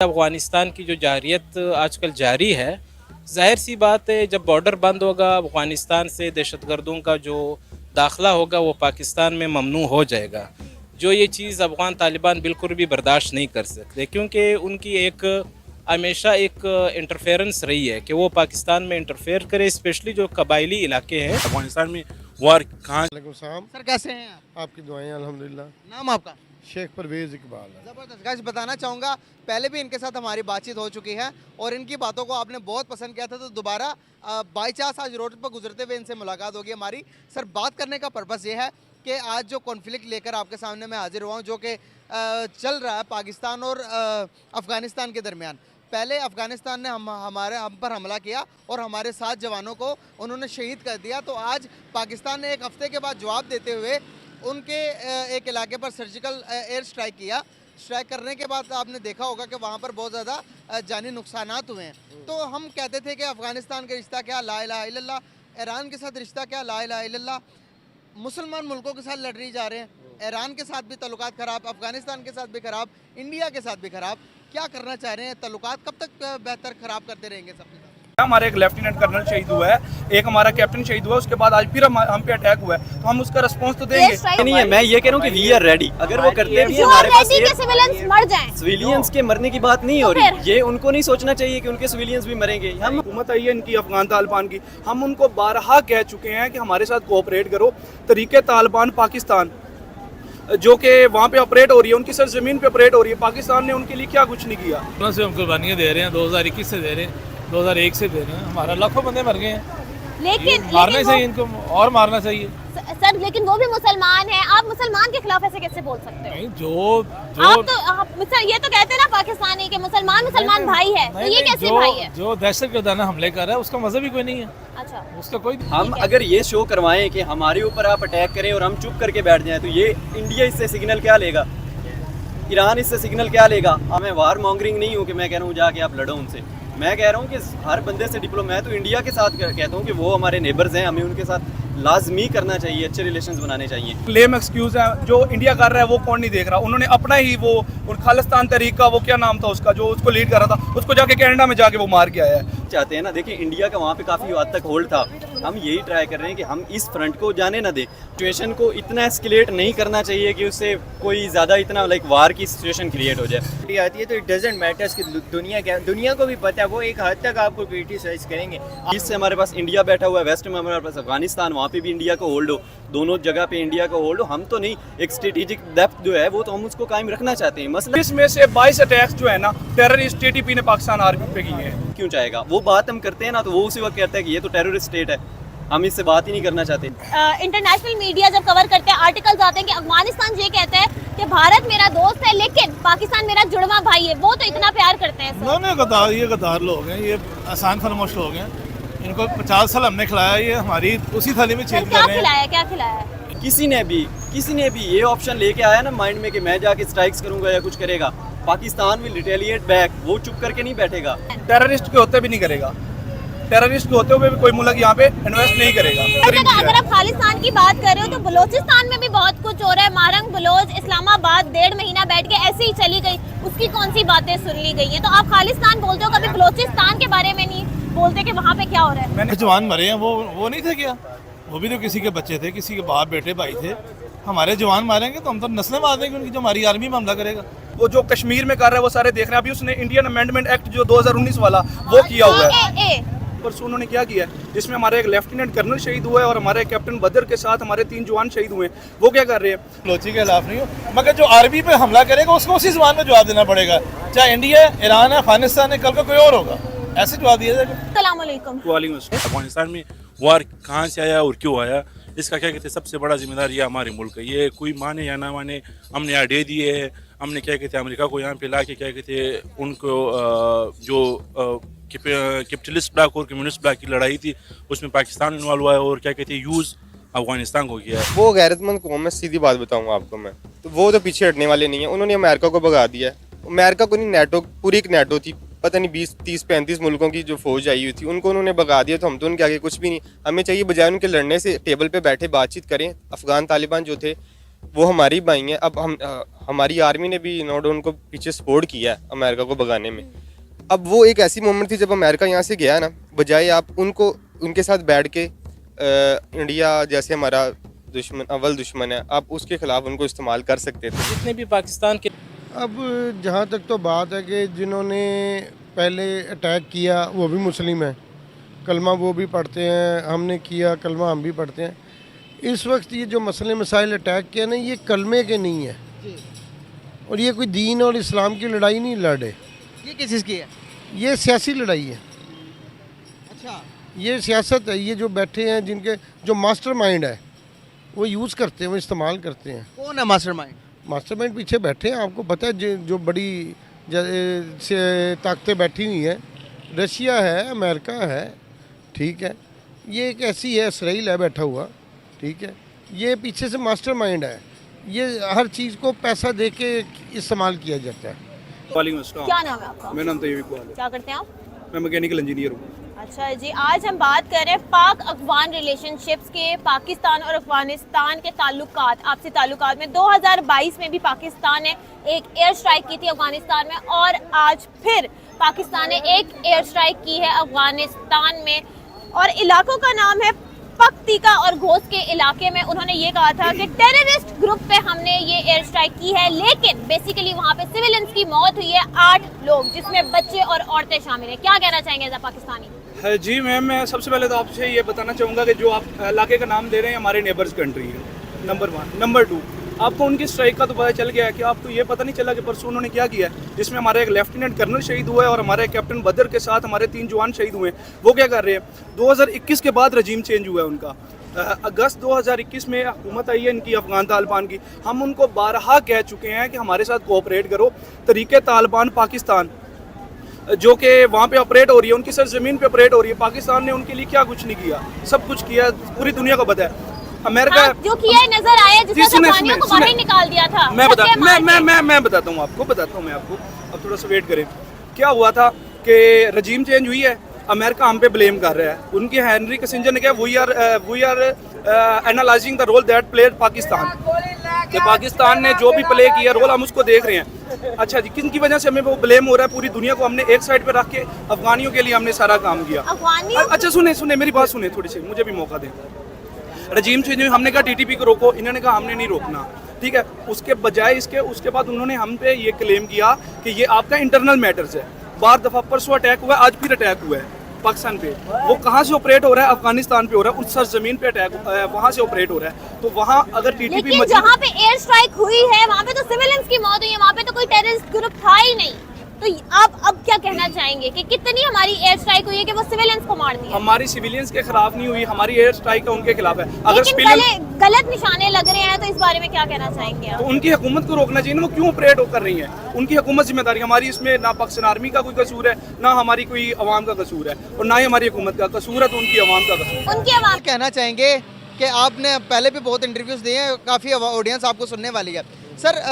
अफ़गानिस्तान की जो जारियत आजकल जारी है, ज़ाहिर सी बात है जब बॉर्डर बंद होगा अफ़गानिस्तान से दहशतगर्दों का जो दाखिला होगा वो पाकिस्तान में ममनू हो जाएगा। जो ये चीज़ अफ़गान तालिबान बिल्कुल भी बर्दाश्त नहीं कर सकते, क्योंकि उनकी एक हमेशा एक इंटरफेरेंस रही है कि वो पाकिस्तान में इंटरफेयर करे, स्पेशली जो कबायली इलाके हैं अफगानिस्तान में वार कहाँ। सर कैसे हैं आप? आपकी दुआएं अल्हम्दुलिल्लाह। नाम आपका? शेख परवेज इकबाल है। ज़बरदस्त गाइस, बताना चाहूँगा पहले भी इनके साथ हमारी बातचीत हो चुकी है और इनकी बातों को आपने बहुत पसंद किया था, तो दोबारा बाई चांस आज रोड पर गुजरते हुए इनसे मुलाकात होगी हमारी। सर, बात करने का पर्पज़ ये है कि आज जो कॉन्फ्लिक्ट लेकर आपके सामने मैं हाजिर हुआ हूँ, जो कि चल रहा है पाकिस्तान और अफ़गानिस्तान के दरमियान। पहले अफ़गानिस्तान ने हम पर हमला किया और हमारे 7 जवानों को उन्होंने शहीद कर दिया, तो आज पाकिस्तान ने एक हफ़्ते के बाद जवाब देते हुए उनके एक इलाके पर सर्जिकल एयर स्ट्राइक किया। स्ट्राइक करने के बाद आपने देखा होगा कि वहाँ पर बहुत ज़्यादा जानी नुकसानात हुए हैं। तो हम कहते थे कि अफ़गानिस्तान का रिश्ता क्या, ला इलाहा इल्लल्लाह, ईरान के साथ रिश्ता क्या, ला इलाहा इल्लल्लाह, मुसलमान मुल्कों के साथ लड़ जा रहे हैं, ईरान के साथ भी तल्लुकात ख़राब, अफ़गानिस्तान के साथ भी ख़राब, इंडिया के साथ भी ख़राब। क्या करना चाह रहे हैं? तल्लुकात कब तक बेहतर ख़राब करते रहेंगे सबके साथ? हमारा एक लेफ्टिनेंट कर्नल शहीद हुआ है, एक हमारा कैप्टन शहीद हुआ है, उसके बाद आज फिर हम पे अटैक हुआ है, तो हम उसका रिस्पांस तो देंगे। नहीं है, मैं ये कह रहा हूँ कि वी आर रेडी। अगर वो करते भी हमारे पास सिविलियंस के मरने की बात नहीं हो रही, ये उनको नहीं सोचना चाहिए कि उनके सिविलियंस भी मरेंगे। हम हुकूमत आई है इनकी अफगान तालिबान की, हम उनको बारहा कह चुके हैं कि हमारे साथ कोऑपरेट करो। तरीके तालिबान पाकिस्तान जो कि वहाँ पे ऑपरेट हो रही है, उनकी सरजमीन पे ऑपरेट हो रही है, पाकिस्तान ने उनके लिए क्या कुछ नहीं किया। से हम कुर्बानियाँ दे रहे हैं, 2021 से दे रहे हैं, 2001 से दे रहे हैं, हमारा लाखों बंदे मर गए हैं। लेकिन मारना चाहिए इनको, और मारना चाहिए सर, लेकिन वो भी मुसलमान है, आप मुसलमान के खिलाफ ऐसे कैसे बोल सकते हो? नहीं, आप ये तो कहते हैं ना पाकिस्तानी के मुसलमान भाई है, तो ये कैसे भाई है? जो दहशतगर्दाना हमले कर रहा है उसका मजहब ही कोई नहीं है। अच्छा, उसका कोई हम अगर ये शो करवाएं कि हमारे ऊपर आप अटैक करें और हम चुप करके बैठ जाएं, तो ये इंडिया इससे सिग्नल क्या लेगा, ईरान इससे सिग्नल क्या लेगा? मैं वार मॉन्गरिंग नहीं हूँ कि मैं कह रहा हूँ जाके आप लड़ो उनसे। मैं कह रहा हूँ कि हर बंदे से मैं तो इंडिया के साथ कहता हूँ कि वो हमारे नेबर्स हैं, हमें उनके साथ लाजमी करना चाहिए, अच्छे रिलेशंस बनाने चाहिए। लेम एक्सक्यूज है जो इंडिया कर रहा है वो कौन नहीं देख रहा। उन्होंने अपना ही वो खालिस्तान तहरीक का वो क्या नाम था उसका, जो उसको लीड कर रहा था, उसको जाके कनाडा में जाके वो मार के आया है। चाहते हैं ना, देखिए इंडिया का वहाँ पे काफ़ी हद तक होल्ड था, हम यही ट्राई कर रहे हैं कि हम इस फ्रंट को जाने ना दें। सिचुएशन को इतना एस्केलेट नहीं करना चाहिए कि उससे कोई ज़्यादा इतना लाइक वार की सिचुएशन क्रिएट हो जाए। आती है तो इट डजंट मैटर्स कि दुनिया को भी पता है, वो एक हद तक आपको क्रिटिसाइज करेंगे। इससे हमारे पास इंडिया बैठा हुआ है, वेस्ट में हमारे पास अफगानिस्तान, वहाँ पे भी इंडिया को होल्ड हो, दोनों जगह पे इंडिया को होल्ड हो। हम तो नहीं, एक स्ट्रेटेजिक डेप्थ जो है वो तो हम उसको कायम रखना चाहते हैं। मसला इसमें से 22 अटैक्स जो है ना टेररिस्ट टीटीपी ने पाकिस्तान आर्मी पे किए हैं। क्यों चाहेगा? वो बात हम करते हैं ना, तो वो उसी वक्त कहता है कि ये तो टेररिस्ट स्टेट है, हम इससे बात ही नहीं करना चाहते। इंटरनेशनल मीडिया जब कवर करते हैं, आर्टिकल्स आते हैं कि अफगानिस्तान ये कहता है कि भारत मेरा दोस्त है लेकिन पाकिस्तान मेरा जुड़वा भाई है, वो तो इतना प्यार करते हैं। ये गद्दार लोग हैं, ये आसान फरमोश लोग हैं, इनको 50 साल हमने खिलाया, ये हमारी उसी थाली में छेद कर रहे हैं। क्या खिलाया? किसी ने भी ये ऑप्शन लेके आया ना माइंड में कि मैं जाके स्ट्राइक्स करूंगा या कुछ करेगा, पाकिस्तान विल रिटेलिएट बैक, वो चुप करके नहीं बैठेगा। टेररिस्ट के होते भी नहीं करेगा, टेररिस्ट के होते हुए भी कोई मुल्क यहाँ पे इन्वेस्ट नहीं करेगा। अगर आप खालिस्तान की बात कर रहे हो तो बलोचिस्तान में भी बहुत कुछ हो रहा है। मारंग बलोच इस्लामाबाद 1.5 महीना बैठ के ऐसे ही चली गई, उसकी कौन सी बातें सुन ली गई है? तो आप खालिस्तान बोलते हो, कभी बलोचिस्तान के बारे में नहीं बोलते कि वहाँ पे क्या हो रहा है? मैंने जवान मरे हैं, वो नहीं थे क्या? वो भी तो किसी के बच्चे थे, किसी के बाप बेटे भाई थे। हमारे जवान मारेंगे तो हम तो नस्लें मार देंगे उनकी, जो हमारी आर्मी में हमला करेगा। वो जो कश्मीर में कर रहा है वो सारे देख रहे हैं। अभी उसने इंडियन अमेंडमेंट एक्ट जो 2019 वाला वो किया हुआ है, परसों उन्होंने क्या किया है, जिसमें हमारे एक लेफ्टिनेंट कर्नल शहीद हुआ है और हमारे कैप्टन बदर के साथ हमारे 3 जवान शहीद हुए हैं। वो क्या कर रहे हैं? बलोची के खिलाफ नहीं हो, मगर जो आर्मी पे हमला करेगा उसको उसी जबान में जवाब देना पड़ेगा, चाहे इंडिया है, ईरान है, अफगानिस्तान है, कल को कोई और होगा, ऐसे जवाब दिया जाएगा। अस्सलाम वालेकुम। अफगानिस्तान में वार कहाँ से आया और क्यों आया, इसका क्या कहते हैं सबसे बड़ा जिम्मेदार ये हमारे मुल्क है। ये कोई माने या ना माने, हमने यहाँ दे दिए है, हमने क्या कहते हैं अमेरिका को यहाँ पे ला के क्या कहते हैं उनको जो कैपिटलिस्ट ब्लॉक और कम्युनिस्ट ब्लॉक की लड़ाई थी उसमें पाकिस्तान इन्वॉल्व हुआ है और क्या कहते हैं यूज़ अफगानिस्तान को किया है। वो गैरतमंद कौम है, सीधी बात बताऊंगा आपको मैं, तो वो तो पीछे हटने वाले नहीं है। उन्होंने अमेरिका को भगा दिया है। अमेरिका को नहीं, नेटो, पूरी एक नेटो थी, पता नहीं 20, 30, 35 मुल्कों की जो फौज आई हुई थी, उनको उन्होंने भगा दिया। तो हम तो उनके आगे कुछ भी नहीं। हमें चाहिए बजाय उनके लड़ने से टेबल पे बैठे बातचीत करें। अफगान तालिबान जो थे वो हमारी भाई हैं। अब हम हमारी आर्मी ने भी नो डाउट उनको पीछे सपोर्ट किया है अमेरिका को भगाने में। अब वो एक ऐसी मोमेंट थी जब अमेरिका यहाँ से गया ना, बजाय आप उनको उनके साथ बैठ के इंडिया जैसे हमारा दुश्मन अव्वल दुश्मन है, आप उसके खिलाफ उनको इस्तेमाल कर सकते थे। जितने भी पाकिस्तान के अब जहाँ तक तो बात है कि जिन्होंने पहले अटैक किया वो भी मुस्लिम हैं, कलमा वो भी पढ़ते हैं, हमने किया कलमा हम भी पढ़ते हैं। इस वक्त ये जो मसले मसाइल अटैक किया ना, ये कलमे के नहीं है और ये कोई दीन और इस्लाम की लड़ाई नहीं लड़े, ये किस चीज़ की है? ये सियासी लड़ाई है। अच्छा, ये सियासत है। ये जो बैठे हैं जिनके जो मास्टरमाइंड है वो यूज़ करते हैं, वो इस्तेमाल करते हैं। कौन है मास्टरमाइंड? मास्टरमाइंड पीछे बैठे हैं, आपको पता है जो बड़ी से ताकतें बैठी हुई हैं, रशिया है, अमेरिका है, ठीक है, ये एक ऐसी है इसराइल है बैठा हुआ, ठीक है, ये पीछे से मास्टरमाइंड है। ये हर चीज़ को पैसा दे के इस्तेमाल किया जाता है। क्या नाम है आपका? मेरा नाम तैयब इकबाल है, क्या करते हैं आप? मैं मैकेनिकल इंजीनियर हूँ। अच्छा जी, आज हम बात कर रहे हैं पाक अफगान रिलेशनशिप्स के, पाकिस्तान और अफगानिस्तान के ताल्लुकात, आपसी ताल्लुकात में। 2022 में भी पाकिस्तान ने एक एयर स्ट्राइक की थी अफगानिस्तान में और आज फिर पाकिस्तान ने एक एयर स्ट्राइक की है अफगानिस्तान में और इलाकों का नाम है पख्तीका और घोस के इलाके में। उन्होंने ये कहा था कि टेररिस्ट ग्रुप पे हमने ये एयर स्ट्राइक की है, लेकिन बेसिकली वहाँ पे सिविलियंस की मौत हुई है 8 लोग, जिसमें बच्चे और औरतें शामिल हैं। क्या कहना चाहेंगे एज अ पाकिस्तानी? जी मैम, मैं सबसे पहले तो आपसे ये बताना चाहूँगा कि जो आप इलाके का नाम दे रहे हैं हमारे नेबर्स कंट्री है, नंबर 1। नंबर 2, आपको उनकी स्ट्राइक का तो पता चल गया है कि आपको ये पता नहीं चला कि परसों उन्होंने क्या किया है, जिसमें हमारा एक लेफ्टिनेंट कर्नल शहीद हुआ है और हमारे कैप्टन बदर के साथ हमारे 3 जवान शहीद हुए हैं। वो क्या कर रहे हैं? 2021 के बाद रजीम चेंज हुआ है उनका। अगस्त 2021 में हुकूमत आई है इनकी अफगान तालिबान की। हम उनको बारहा कह चुके हैं कि हमारे साथ कोऑपरेट करो। तरीके तालिबान पाकिस्तान जो कि वहाँ पे ऑपरेट हो रही है, उनकी सरजमीन पे ऑपरेट हो रही है, पाकिस्तान ने उनके लिए क्या कुछ नहीं किया, सब कुछ किया, पूरी दुनिया को पता है। अमेरिका जो किया है नजर आया, जिसने अफगानियों को बाहर निकाल दिया था। मैं बताता हूँ आपको, अब थोड़ा सा वेट करें। क्या हुआ था कि रजीम चेंज हुई है, अमेरिका हम पे ब्लेम कर रहा है। उनके हेनरी किसिंजर ने कहा we are analysing the role that played Pakistan, कि पाकिस्तान ने जो भी प्ले किया रोल हम उसको देख रहे हैं। अच्छा जी, किन की वजह से हमें वो ब्लेम हो रहा है? पूरी दुनिया को हमने एक साइड पे रख के अफगानियों के लिए हमने सारा काम किया। अच्छा सुने मेरी बात सुने थोड़ी सी, मुझे भी मौका दें। रजीम चेंज हुई, हमने कहा टीटीपी को रोको, इन्होंने कहा हमने नहीं रोकना, ठीक है। उसके बजाय उसके बाद उन्होंने हम पे ये क्लेम किया कि ये आपका इंटरनल मैटर्स है। बार दफा परसों अटैक हुआ, आज फिर अटैक हुआ है पाकिस्तान पे। वो कहाँ से ऑपरेट हो रहा है? अफगानिस्तान पे हो रहा है, उस सरजमीन पे अटैक वहाँ से ऑपरेट हो रहा है। तो वहाँ अगर टीटीपी जहाँ पे एयर स्ट्राइक हुई है वहाँ पे तो सिविलियंस की मौत हुई है, वहाँ पे तो कोई टेररिस्ट ग्रुप था ही नहीं। तो आप अब क्या कहना चाहेंगे कि कितनी हमारी एयर स्ट्राइक हुई है कि वो सिविलियंस को मार दिया? हमारी सिविलियंस के खिलाफ नहीं हुई, हमारी एयर स्ट्राइक उनके खिलाफ है। अगर गलत निशाने लग रहे हैं तो इस बारे में क्या कहना चाहेंगे आप? तो उनकी हुकूमत को रोकना चाहिए ना, वो क्यों ऑपरेट कर रही है? उनकी हुकूमत जिम्मेदारी, हमारी इसमें ना पाकिस्तान आर्मी का कोई कसूर है, ना हमारी कोई अवाम का कसूर है, और ना ही हमारी हुकूमत का कसूर है, तो उनकी अवाम का कसूर। उनकी अवाम कहना चाहेंगे कि आपने पहले भी बहुत इंटरव्यूज दिए हैं, काफ़ी ऑडियंस आपको सुनने वाली है। सर,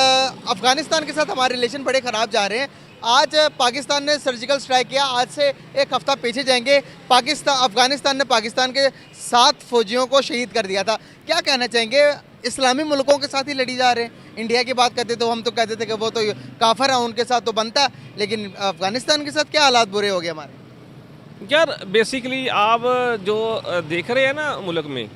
अफगानिस्तान के साथ हमारे रिलेशन बड़े ख़राब जा रहे हैं। आज पाकिस्तान ने सर्जिकल स्ट्राइक किया, आज से एक हफ्ता पीछे जाएंगे, अफगानिस्तान ने पाकिस्तान के 7 फौजियों को शहीद कर दिया था। क्या कहना चाहेंगे? इस्लामी मुल्कों के साथ ही लड़ी जा रहे हैं। इंडिया की बात करते तो हम तो कहते थे कि वो तो काफिर है, उनके साथ तो बनता, लेकिन अफगानिस्तान के साथ क्या हालात बुरे हो गए हमारे? यार बेसिकली आप जो देख रहे हैं ना मुल्क में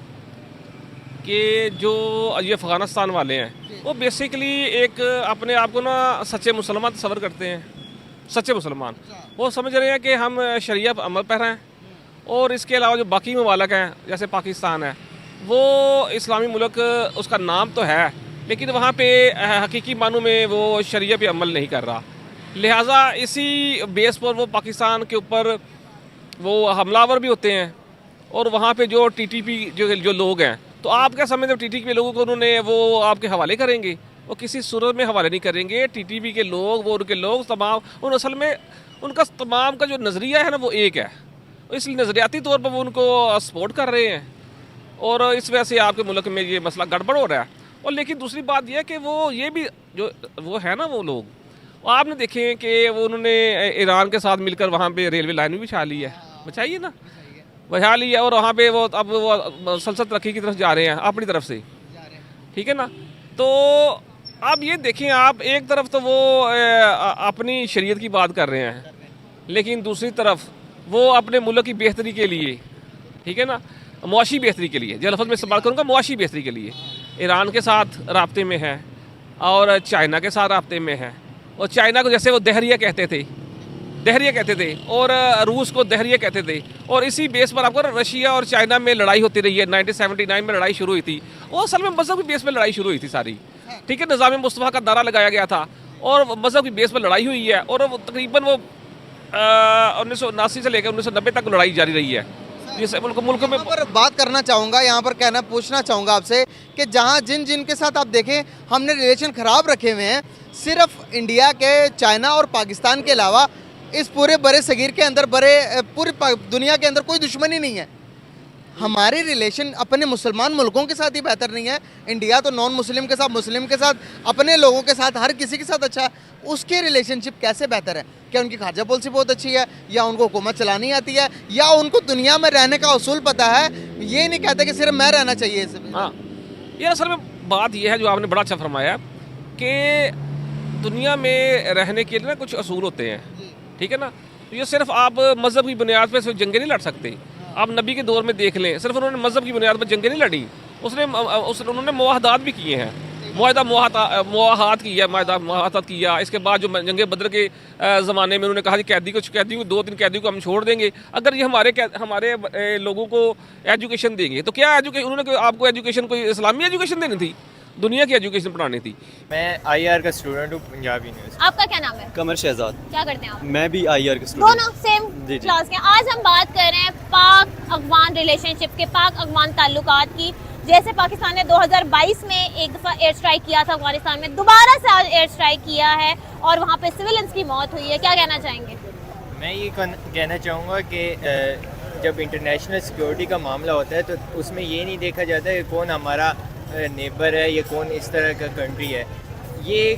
कि जो ये अफ़गानिस्तान वाले हैं, वो बेसिकली एक अपने आप को ना सच्चे मुसलमान तस्वर करते हैं। सच्चे मुसलमान वो समझ रहे हैं कि हम शरिया पर अमल पर हैं, और इसके अलावा जो बाकी ममालिक हैं जैसे पाकिस्तान है, वो इस्लामी मुल्क उसका नाम तो है, लेकिन वहाँ पे हकीकी मानों में वो शरिया पे अमल नहीं कर रहा। लिहाजा इसी बेस पर वो पाकिस्तान के ऊपर वो हमलावर भी होते हैं, और वहाँ पे जो टीटीपी जो लोग हैं, तो आप क्या समझते हो टीटीपी के लोगों को उन्होंने वो आपके हवाले करेंगे? वो किसी सूरत में हवाले नहीं करेंगे। टीटीपी के लोग, वो उनके लोग तमाम, उन असल में उनका तमाम का जो नज़रिया है ना वो एक है, इसलिए नज़रियाती तौर पर वो उनको सपोर्ट कर रहे हैं, और इस वजह से आपके मुल्क में ये मसला गड़बड़ हो रहा है। और लेकिन दूसरी बात यह है कि वो ये भी जो वो है ना वो लोग, आपने देखे कि वो उन्होंने ईरान के साथ मिलकर वहाँ पे रेलवे लाइन भी बिछा ली है, बचाइए ना, बचा ली है, और वहाँ पे वो अब वो सल्सत रखी की तरफ जा रहे हैं अपनी तरफ से, ठीक है ना। तो आप ये देखें, आप एक तरफ तो वो अपनी शरीयत की बात कर रहे हैं, लेकिन दूसरी तरफ वो अपने मुल्क की बेहतरी के लिए, ठीक है ना, मुआशी बेहतरी के लिए, जो लफ्ज़ मैं इस्तेमाल करूँगा मुआशी बेहतरी के लिए, ईरान के साथ राब्ते में है और चाइना के साथ राब्ते में है। और चाइना को जैसे वो दहरिया कहते थे और रूस को दहरिया कहते थे, और इसी बेस पर आपको रशिया और चाइना में लड़ाई होती रही है। 1979 में लड़ाई शुरू हुई थी, वो असल में मज़हब की बेस पर लड़ाई शुरू हुई थी सारी, ठीक है। निज़ाम मुस्तफ़ा का नारा लगाया गया था और मज़हब की बेस पर लड़ाई हुई है, और तकरीबन वो 1979 से लेकर 1990 तक लड़ाई जारी रही है। जिससे मुल्क में यहाँ पर बात करना चाहूँगा, यहाँ पर कहना पूछना चाहूँगा आपसे कि जहाँ जिन के साथ आप देखें हमने रिलेशन ख़राब रखे हुए हैं, सिर्फ इंडिया के, चाइना और पाकिस्तान के अलावा इस पूरे बड़े सगीर के अंदर, पूरी दुनिया के अंदर कोई दुश्मनी नहीं है। हमारे रिलेशन अपने मुसलमान मुल्कों के साथ ही बेहतर नहीं है। इंडिया तो नॉन मुस्लिम के साथ, मुस्लिम के साथ, अपने लोगों के साथ, हर किसी के साथ अच्छा है। उसके रिलेशनशिप कैसे बेहतर है? क्या उनकी खारजा पॉलिसी बहुत अच्छी है, या उनको हुकूमत चलानी आती है, या उनको दुनिया में रहने का उसूल पता है? ये नहीं कहते कि सिर्फ मैं रहना चाहिए इसमें। हाँ, ये असल में बात यह है जो आपने बड़ा अच्छा फरमाया कि दुनिया में रहने के लिए ना कुछ असूल होते हैं, ठीक है ना। तो ये सिर्फ आप मज़हब की बुनियाद पर सिर्फ जंगें नहीं लड़ सकते। आप नबी के दौर में देख लें, सिर्फ उन्होंने मज़हब की बुनियाद पर जंगें नहीं लड़ी, उन्होंने मुआहदात भी किए हैं, मुआहदात किया, मुआहदात किया। इसके बाद जो जंग बदर के ज़माने में उन्होंने कहा कि कैदी को 2-3 कैदी को हम छोड़ देंगे अगर ये हमारे लोगों को एजुकेशन देंगे। तो क्या एजुकेशन, उन्होंने आपको एजुकेशन कोई इस्लामी एजुकेशन देनी थी, दुनिया की एजुकेशन पढ़ानी थी। मैं IR का स्टूडेंट हूँ, पंजाब यूनिवर्सिटी। आपका क्या नाम है? कमर शहजाद। क्या करते हैं आप? मैं भी IR का स्टूडेंट। दोनों सेम क्लास के। आज हम बात कर रहे हैं पाक अफगान रिलेशनशिप के, पाक अफगान ताल्लुकात की। जैसे पाकिस्तान ने 2022 में एक दफ़ा एयर स्ट्राइक किया था अफगानिस्तान में, दोबारा से आज एयर स्ट्राइक किया है और वहाँ पे सिविलियंस की मौत हुई है। क्या कहना चाहेंगे? मैं ये कहना चाहूँगा कि जब इंटरनेशनल सिक्योरिटी का मामला होता है तो उसमें ये नहीं देखा जाता कि कौन हमारा नेबर है या कौन इस तरह का कंट्री है। ये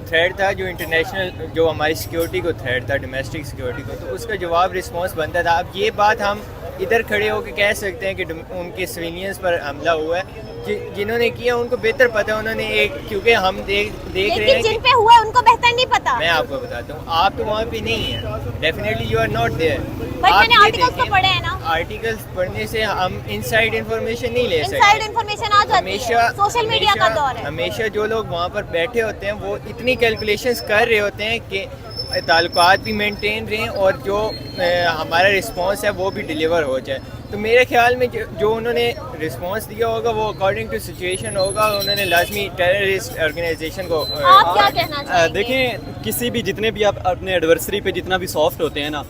थ्रेट था जो इंटरनेशनल, जो हमारी सिक्योरिटी को थ्रेट था, डोमेस्टिक सिक्योरिटी को, तो उसका जवाब रिस्पॉन्स बनता था। अब ये बात हम इधर खड़े होकर कह सकते हैं कि उनके सिविलियंस पर हमला हुआ है, जिन्होंने किया उनको बेहतर पता है। उन्होंने एक, क्योंकि हम देख रहे हैं जिन पे हुआ है उनको बेहतर नहीं पता। मैं आपको बताता हूँ, आप तो वहाँ पे नहीं है, definitely you are not there. मैंने आर्टिकल्स तो पढ़े हैं ना। आर्टिकल्स पढ़ने से हम इनसाइड इन्फॉर्मेशन नहीं ले सकते। इनसाइड इन्फॉर्मेशन आ जाती है, सोशल मीडिया का दौर है। हमेशा जो लोग वहाँ पर बैठे होते हैं वो इतनी कैलकुलेशंस कर रहे होते हैं कि ताल्लुकात भी मेंटेन रहें और जो हमारा रिस्पांस है वो भी डिलीवर हो जाए। तो मेरे ख्याल में जो उन्होंने रिस्पांस दिया होगा वो अकॉर्डिंग टू सिचुएशन होगा। उन्होंने लाजमी टेररिस्ट ऑर्गेनाइजेशन को आप क्या कहना चाहेंगे? देखें, किसी भी जितने भी आप अपने एडवर्सरी पे जितना भी सॉफ्ट होते हैं ना,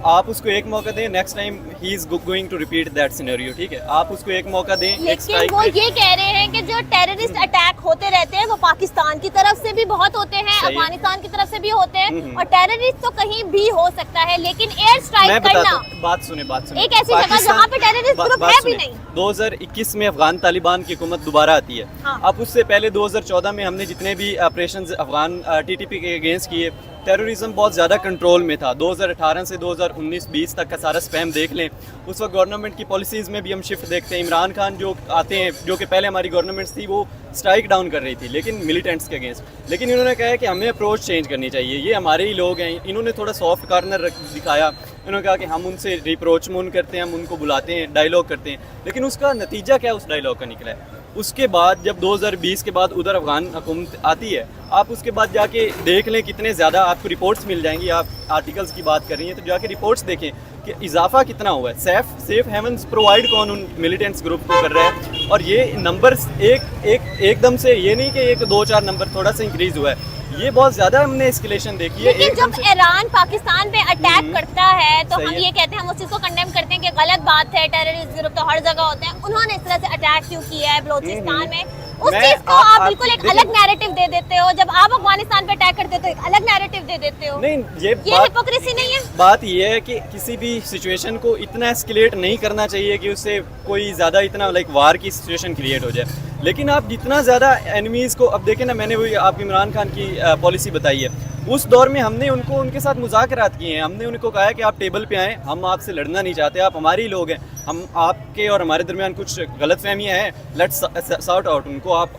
आप उसको एक मौका दें, next time he is going to repeat that scenario, ठीक है। आप उसको एक मौका दें। लेकिन वो ये कह रहे हैं कि जो टेररिस्ट अटैक होते रहते हैं वो पाकिस्तान की तरफ से भी बहुत होते हैं, अफगानिस्तान की तरफ से भी होते हैं, और टेररिस्ट तो कहीं भी हो सकता है, लेकिन एयर स्ट्राइक करना, बात सुने एक ऐसी जगह जहाँ पे टेररिस्ट ग्रुप है भी नहीं। 2021 में अफगान तालिबान की हुकूमत दोबारा आती है। हाँ। अब उससे पहले 2014 में हमने जितने भी ऑपरेशन अफगान TTP के अगेंस्ट किए, टेररिज्म बहुत ज़्यादा कंट्रोल में था। 2018 से 2019-20 तक का सारा स्पैम देख लें। उस वक्त गवर्नमेंट की पॉलिसीज़ में भी हम शिफ्ट देखते हैं। इमरान खान जो आते हैं, जो कि पहले हमारी गवर्नमेंट थी, वो स्ट्राइक डाउन कर रही थी लेकिन मिलिटेंट्स के अगेंस्ट। लेकिन इन्होंने कहा है कि हमें अप्रोच चेंज करनी चाहिए, ये हमारे ही लोग हैं। इन्होंने थोड़ा सॉफ्ट कॉर्नर दिखाया। इन्होंने कहा कि हम उनसे रिप्रोच मून करते हैं, हम उनको बुलाते हैं, डायलॉग करते हैं। लेकिन उसका नतीजा क्या उस डायलॉग का निकला है? उसके बाद जब 2020 के बाद उधर अफगान हुकूमत आती है, आप उसके बाद जाके देख लें कितने ज़्यादा आपको रिपोर्ट्स मिल जाएंगी। आप आर्टिकल्स की बात कर रही हैं तो जाके रिपोर्ट्स देखें कि इजाफा कितना हुआ है। सेफ हेवन्स प्रोवाइड कौन उन मिलिटेंट्स ग्रुप को कर रहा है। और ये नंबर्स एकदम से, ये नहीं कि 1-2-4 नंबर थोड़ा सा इंक्रीज़ हुआ है, ये बहुत ज़्यादा हमने एस्केलेशन देखी है। लेकिन जब ईरान पाकिस्तान पे अटैक करता है तो हम ये कहते हैं, हम उस चीज़ को कंडेम करते हैं कि गलत बात है, टेररिस्ट ग्रुप तो हर जगह होते हैं। उन्होंने इस तरह से अटैक क्यों किया है बलोचिस्तान में? उस चीज को आप बिल्कुल एक अलग नैरेटिव दे देते हो। जब आप अफगानिस्तान पे अटैक करते हो तो एक अलग नैरेटिव दे देते हो। नहीं, ये हिपोक्रेसी नहीं है? बात ये है कि किसी भी सिचुएशन को इतना एस्केलेट नहीं करना चाहिए कि उससे कोई ज़्यादा इतना वार की सिचुएशन क्रिएट हो जाए। लेकिन आप जितना ज़्यादा एनिमीज़ को, अब देखें ना, मैंने वही आप इमरान खान की पॉलिसी बताई है, उस दौर में हमने उनके साथ मुज़ाकरात किए हैं। हमने उनको कहा है कि आप टेबल पे आएँ, हम आपसे लड़ना नहीं चाहते, आप हमारे ही लोग हैं, हम आपके और हमारे दरमियान कुछ गलतफहमियाँ हैं, लेट्स सॉर्ट आउट उनको। आप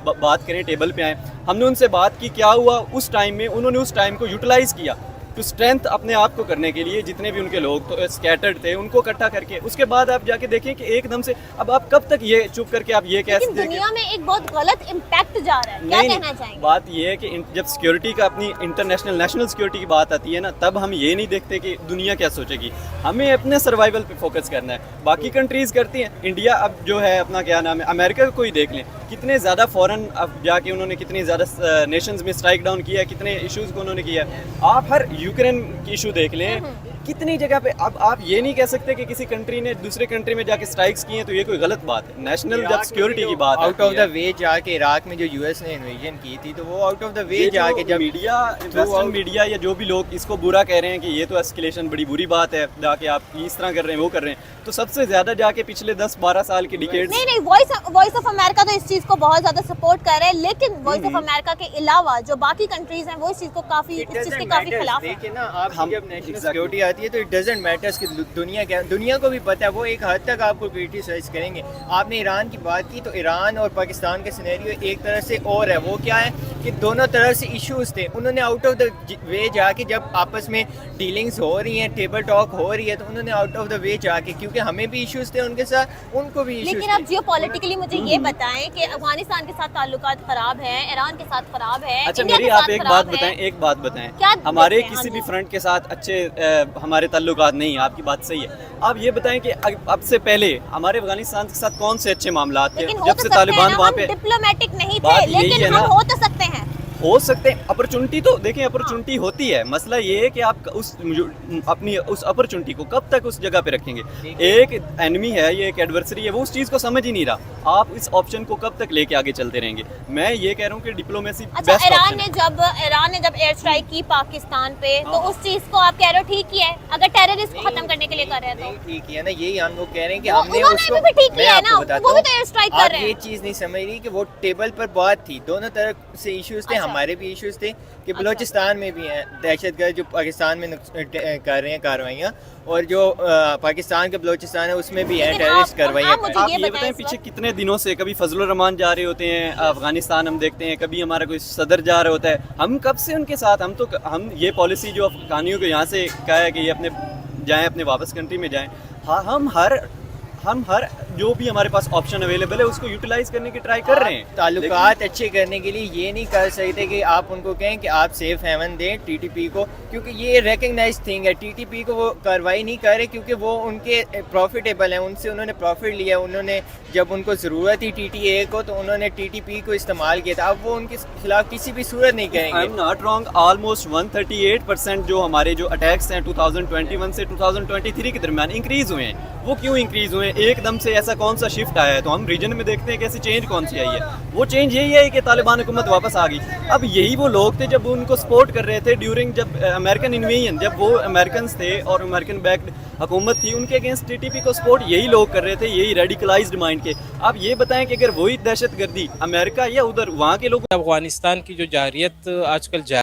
बात करें, टेबल पे आए। हमने उनसे बात की, क्या हुआ उस टाइम में, उन्होंने उस टाइम को यूटिलाइज़ किया टू स्ट्रेंथ अपने आप को करने के लिए। जितने भी उनके लोग तो स्कैटर्ड थे उनको इकट्ठा करके, उसके बाद आप जाके देखें कि एकदम से अब आप कब तक ये चुप करके आप ये कैसे लेकिन दुनिया में एक बहुत गलत इम्पैक्ट जा रहा है, क्या कहना चाहेंगे? बात ये है कि जब सिक्योरिटी का अपनी इंटरनेशनल नेशनल सिक्योरिटी की बात आती है ना, तब हम ये नहीं देखते कि दुनिया क्या सोचेगी। हमें अपने सर्वाइवल पे फोकस करना है। बाकी कंट्रीज़ करती हैं, इंडिया अब जो है अपना क्या नाम है, अमेरिका को ही देख लें, कितने ज़्यादा फॉरेन अब जाके उन्होंने कितनी ज़्यादा नेशंस में स्ट्राइक डाउन किया है, कितने इश्यूज़ को उन्होंने किया है। आप हर यूक्रेन की इशू देख लें, कितनी जगह पे। अब आप ये नहीं कह सकते कि किसी कंट्री ने दूसरे कंट्री में जाके स्ट्राइक्स किए हैं तो ये कोई गलत बात है। नेशनल जब सिक्योरिटी की बात आउट ऑफ द वे जाके इराक में जो यूएस ने इन्वेजन की थी, तो वो आउट ऑफ द वे जाके जब मीडिया, वेस्टर्न मीडिया या जो भी लोग इसको बुरा कह रहे हैं कि ये तो एस्केलेशन बड़ी बुरी बात है, जाके आप इस तरह कर रहे हैं, वो कर रहे हैं, तो सबसे ज्यादा जाके पिछले 10-12 साल के डिकेड्स। नहीं, वॉइस ऑफ अमेरिका तो इस चीज को बहुत ज्यादा सपोर्ट कर रहे हैं, लेकिन वॉइस ऑफ अमेरिका के अलावा जो बाकी कंट्रीज हैं वो इस चीज को काफी, इस चीज के काफी खिलाफ है। देखिए ना, आप जब नेशनल सिक्योरिटी आती है तो इट डजंट मैटर्स कि दुनिया क्या, दुनिया को भी पता है, वो एक हद तक आपको क्रिटिसाइज करेंगे। आपने ईरान की बात की, तो ईरान और पाकिस्तान का सिनेरियो एक तरह से और है। वो क्या है कि दोनों तरफ से इश्यूज थे, उन्होंने आउट ऑफ द वे जाके जब आपस में डीलिंग्स हो रही हैं, टेबल टॉक हो रही है, तो उन्होंने आउट ऑफ द वे जाके, क्योंकि हमें भी इश्यूज थे उनके साथ, उनको भी इश्यूज। लेकिन अब जियोपॉलिटिकली मुझे ये बताएं कि अफगानिस्तान के साथ ताल्लुकात खराब है, ईरान के साथ खराब है, अच्छा इंडिया मेरी के आप साथ एक खराब बात है। बताएं, एक बात बताएं, क्या हमारे बताएं? किसी हाँ भी जी। फ्रंट के साथ अच्छे हमारे ताल्लुकात नहीं है, आपकी बात सही है। आप ये बताएं कि अब से पहले हमारे अफगानिस्तान के साथ कौन से अच्छे मामलात थे, लेकिन हो जब तो से सकते तालिबान हैं ना, वहाँ हम पे डिप्लोमेटिक नहीं बात थे, यही लेकिन है ना। हम हो तो सकते हैं। हो सकते हैं। अपॉर्चुनिटी तो देखें, अपॉर्चुनिटी होती है, मसला ये है कि आप अपनी उस अपॉर्चुनिटी को कब तक उस जगह पे रखेंगे। एक एनिमी है, ये एक एडवर्सरी है, वो उस चीज़ को समझ ही नहीं रहा। आप इस ऑप्शन को कब तक लेके आगे चलते रहेंगे। मैं ये कह रहा हूँ कि डिप्लोमेसी अच्छा, ईरान ने जब एयर स्ट्राइक की पाकिस्तान पे, तो उस चीज को आप कह रहे हो ठीक किया है, अगर टेररिस्ट को खत्म करने के लिए कर रहे हैं तो ठीक है ना, यही हम लोग कह रहे हैं कि वो- हमने उन्होंने उसको, भी ठीक मैं किया है आपको ना, बताता वो भी हूं, तो एयर स्ट्राइक कर आप रहे ये हैं। चीज़ नहीं समझ रही कि वो टेबल पर बात थी, दोनों तरफ से इश्यूज थे, अच्छा। हमारे भी इश्यूज थे कि बलोचिस्तान में भी हैं दहशतगर्द जो पाकिस्तान में कर रहे हैं कार्रवाइयाँ, और जो पाकिस्तान का बलोचिस्तान है उसमें भी है लेकिन टेररिस्ट आप कार्रवाइयाँ। मुझे आप ये ये बताएं बताएं इस पीछे वक्त। कितने दिनों से कभी फजलुर रहमान जा रहे होते हैं अफगानिस्तान, हम देखते हैं, कभी हमारा कोई सदर जा रहा होता है, हम कब से उनके साथ, हम ये पॉलिसी जो अफगानियों को यहाँ से कहा है कि ये अपने जाएं, अपने वापस कंट्री में जाएं, हाँ हम हर जो भी हमारे पास ऑप्शन अवेलेबल है उसको यूटिलाइज करने की ट्राई कर रहे हैं। ताल्लुकात अच्छे करने के लिए ये नहीं कर सकते कि आप उनको कहें कि आप सेफ हेवन दें टीटीपी को, क्योंकि ये रिकग्नाइज थिंग है। टीटीपी को वो कार्रवाई नहीं कर रहे क्योंकि वो उनके प्रॉफिटेबल हैं, उनसे उन्होंने प्रॉफिट लिया, उन्होंने जब उनको ज़रूरत थी टीटीए को तो उन्होंने टीटीपी को इस्तेमाल किया था। अब वो उनके खिलाफ किसी भी सूरत नहीं आई करेंगे। एम नॉट रॉन्ग, ऑलमोस्ट 138% जो हमारे जो अटैक्स हैं 2021 से 2023 के दरमियान इंक्रीज़ हुए हैं। वो क्यों इंक्रीज़ हुए हैं? एकदम से ऐसा कौन सा शिफ्ट आया है? तो हम रीजन में देखते हैं कैसी चेंज कौन सी आई है। वो चेंज यही है कि तालिबान हुकूमत वापस आ गई। अब यही वो लोग थे जब उनको सपोर्ट कर रहे थे ड्यूरिंग जब अमेरिकन इन्वेजन, जब वो अमेरिकन थे और अमेरिकन बैक्ड हुकूमत थी, उनके अगेंस्ट टीटीपी को सपोर्ट यही लोग कर रहे थे, यही रेडिकलाइज्ड माइंड के। आप ये बताएं कि अगर वही दहशतगर्दी अमेरिका या उधर वहाँ के लोग, अफगानिस्तान की जो जारियत आजकल